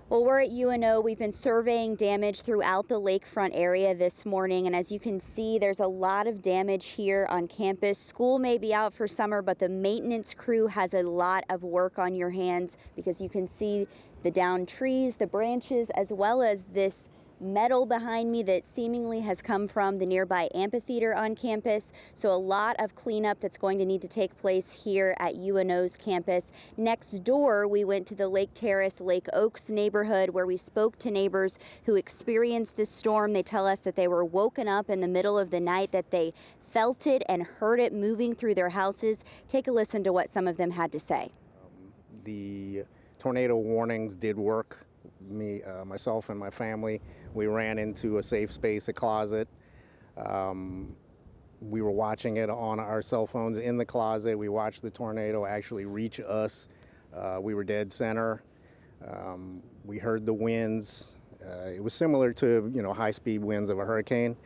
Well, we're at UNO. We've been surveying damage throughout the lakefront area this morning, and as you can see, there's a lot of damage here on campus. School may be out for summer, but the maintenance crew has a lot of work on your hands because you can see the downed trees, the branches, as well as this metal behind me that seemingly has come from the nearby amphitheater on campus. So a lot of cleanup that's going to need to take place here at UNO's campus. Next door, we went to the Lake Terrace, Lake Oaks neighborhood where we spoke to neighbors who experienced this storm. They tell us that they were woken up in the middle of the night, that they felt it and heard it moving through their houses. Take a listen to what some of them had to say. The tornado warnings did work. Myself and my family, we ran into a safe space, a closet. We were watching it on our cell phones in the closet. We watched the tornado actually reach us. We were dead center. We heard the winds. It was similar to, high-speed winds of a hurricane.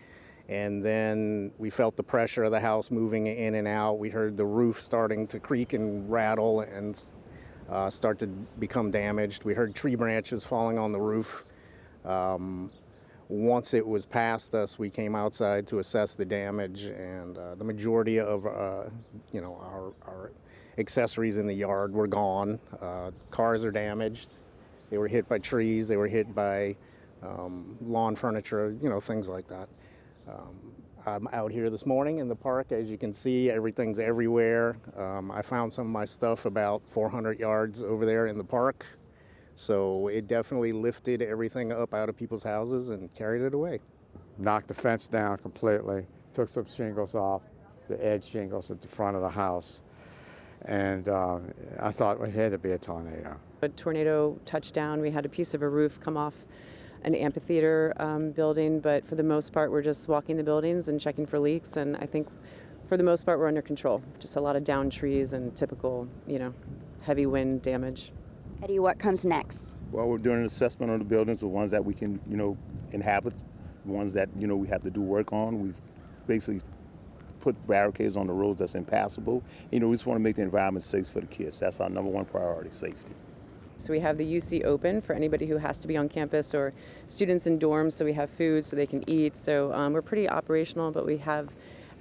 And then we felt the pressure of the house moving in and out. We heard the roof starting to creak and rattle and start to become damaged. We heard tree branches falling on the roof. Once it was past us, we came outside to assess the damage, and the majority of our accessories in the yard were gone. Cars are damaged. They were hit by trees. They were hit by lawn furniture, things like that. I'm out here this morning in the park. As you can see, everything's everywhere. I found some of my stuff about 400 yards over there in the park. So it definitely lifted everything up out of people's houses and carried it away. Knocked the fence down completely, took some shingles off, the edge shingles at the front of the house. And I thought it had to be a tornado. A tornado touched down. We had a piece of a roof come off an amphitheater building, but for the most part, we're just walking the buildings and checking for leaks. And I think for the most part, we're under control. Just a lot of downed trees and typical, heavy wind damage. Eddie, what comes next? Well, we're doing an assessment on the buildings, the ones that we can, inhabit, the ones that, we have to do work on. We've basically put barricades on the roads that's impassable. We just want to make the environment safe for the kids. That's our number one priority, safety. So we have the UC open for anybody who has to be on campus or students in dorms, so we have food so they can eat. So we're pretty operational, but we have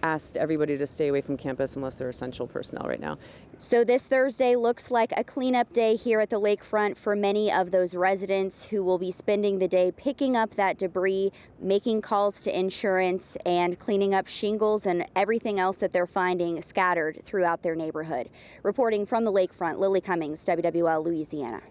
asked everybody to stay away from campus unless they're essential personnel right now. So this Thursday looks like a cleanup day here at the lakefront for many of those residents who will be spending the day picking up that debris, making calls to insurance, and cleaning up shingles and everything else that they're finding scattered throughout their neighborhood. Reporting from the lakefront, Lily Cummings, WWL Louisiana.